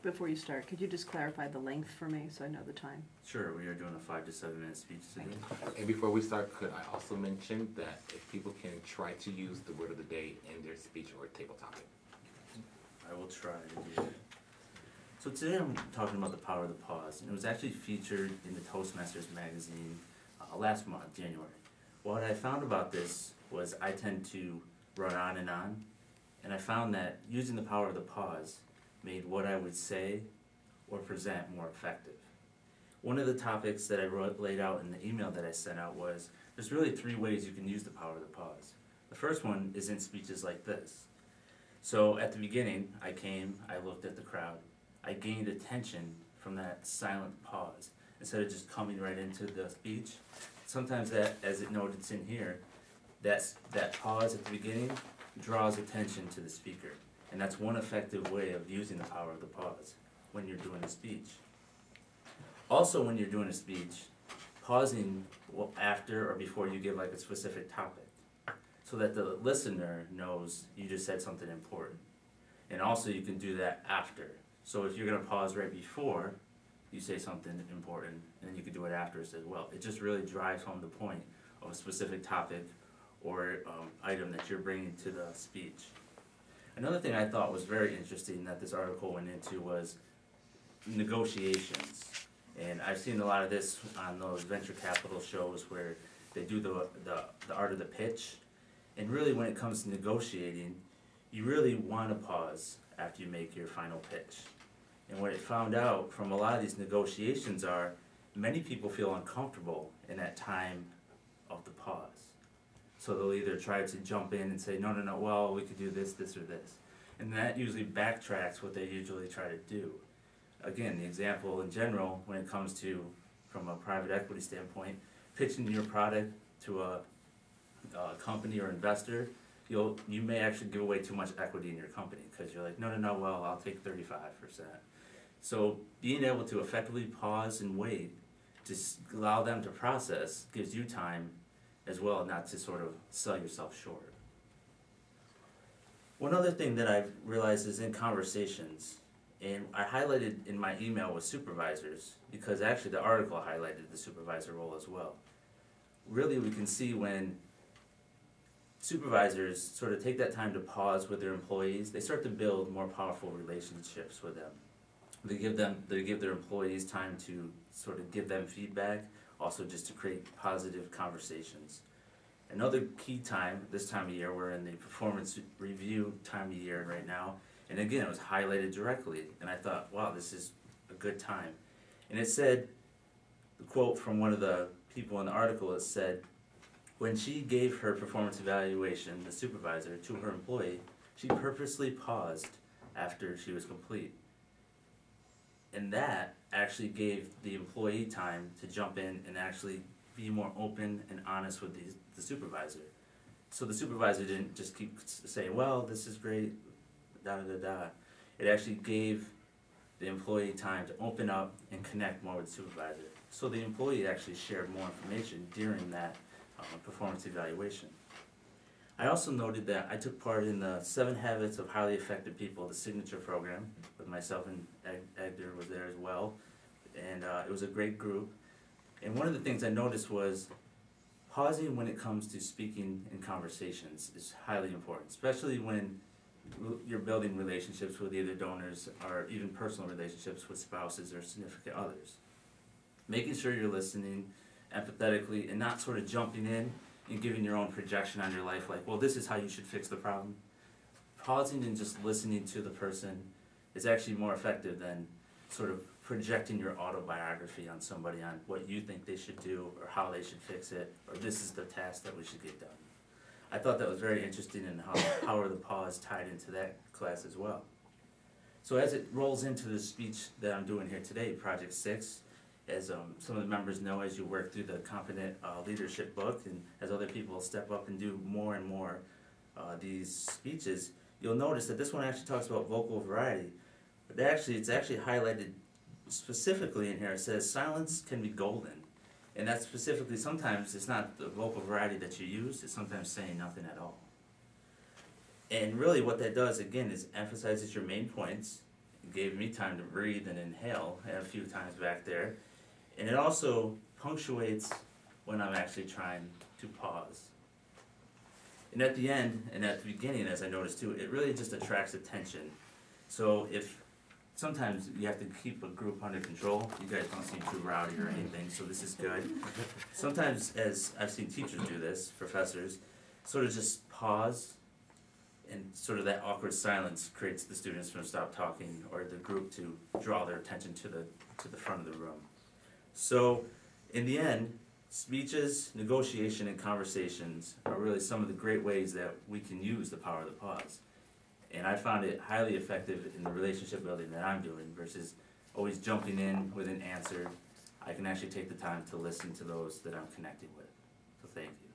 before you start, could you just clarify the length for me so I know the time? Sure, we are doing a 5 to 7 minute speech today. And before we start, could I also mention that if people can try to use the word of the day in their speech or table topic? I will try to do that. So today I'm talking about the power of the pause, and it was actually featured in the Toastmasters Magazine last month, January. What I found about this was I tend to run on, and I found that using the power of the pause made what I would say or present more effective. One of the topics that I laid out in the email that I sent out was there's really 3 ways you can use the power of the pause. The first one is in speeches like this. So at the beginning, I looked at the crowd, I gained attention from that silent pause instead of just coming right into the speech. Sometimes that, as it noted in here, that pause at the beginning draws attention to the speaker. And that's one effective way of using the power of the pause when you're doing a speech. Also, when you're doing a speech, pausing after or before you give like a specific topic so that the listener knows you just said something important. And also you can do that after. So if you're going to pause right before you say something important, and then you can do it after as well. It just really drives home the point of a specific topic or item that you're bringing to the speech. Another thing I thought was very interesting that this article went into was negotiations. And I've seen a lot of this on those venture capital shows where they do the art of the pitch. And really when it comes to negotiating, you really want to pause after you make your final pitch. And what it found out from a lot of these negotiations are many people feel uncomfortable in that time of the pause. So they'll either try to jump in and say, no, well, we could do this, this, or this. And that usually backtracks what they usually try to do. Again, the example in general, when it comes to, from a private equity standpoint, pitching your product to a company or investor, you may actually give away too much equity in your company because you're like, no, well, I'll take 35%. So being able to effectively pause and wait to allow them to process gives you time as well, not to sort of sell yourself short. One other thing that I've realized is in conversations, and I highlighted in my email with supervisors, because actually the article highlighted the supervisor role as well. Really we can see when supervisors sort of take that time to pause with their employees, they start to build more powerful relationships with them. They give their employees time to sort of give them feedback, also just to create positive conversations. Another key time, this time of year, we're in the performance review time of year right now, and again it was highlighted directly, and I thought, wow, this is a good time. And it said, the quote from one of the people in the article, it said, when she gave her performance evaluation, the supervisor, to her employee, she purposely paused after she was complete. And that actually gave the employee time to jump in and actually be more open and honest with the supervisor. So the supervisor didn't just keep saying, well, this is great, da-da-da-da. It actually gave the employee time to open up and connect more with the supervisor. So the employee actually shared more information during that performance evaluation. I also noted that I took part in the 7 Habits of Highly Effective People, the signature program, with myself and Edgar was there as well, and it was a great group. And one of the things I noticed was pausing when it comes to speaking in conversations is highly important, especially when you're building relationships with either donors or even personal relationships with spouses or significant others. Making sure you're listening empathetically and not sort of jumping in and giving your own projection on your life, like, well, this is how you should fix the problem. Pausing and just listening to the person is actually more effective than sort of projecting your autobiography on somebody on what you think they should do or how they should fix it, or this is the task that we should get done. I thought that was very interesting in how the power of the pause tied into that class as well. So as it rolls into the speech that I'm doing here today, Project 6, as some of the members know, as you work through the Competent Leadership book, and as other people step up and do more and more these speeches, you'll notice that this one actually talks about vocal variety. But it's actually highlighted specifically in here. It says silence can be golden. And that's specifically, sometimes it's not the vocal variety that you use, it's sometimes saying nothing at all. And really what that does, again, is emphasizes your main points, It gave me time to breathe and inhale a few times back there. And it also punctuates when I'm actually trying to pause. And at the end, and at the beginning, as I noticed too, it really just attracts attention. So if sometimes you have to keep a group under control, you guys don't seem too rowdy or anything, so this is good. Sometimes, as I've seen teachers do this, professors, sort of just pause, and sort of that awkward silence creates the students from stop talking or the group to draw their attention to the front of the room. So in the end, speeches, negotiation, and conversations are really some of the great ways that we can use the power of the pause. And I found it highly effective in the relationship building that I'm doing versus always jumping in with an answer. I can actually take the time to listen to those that I'm connecting with. So thank you.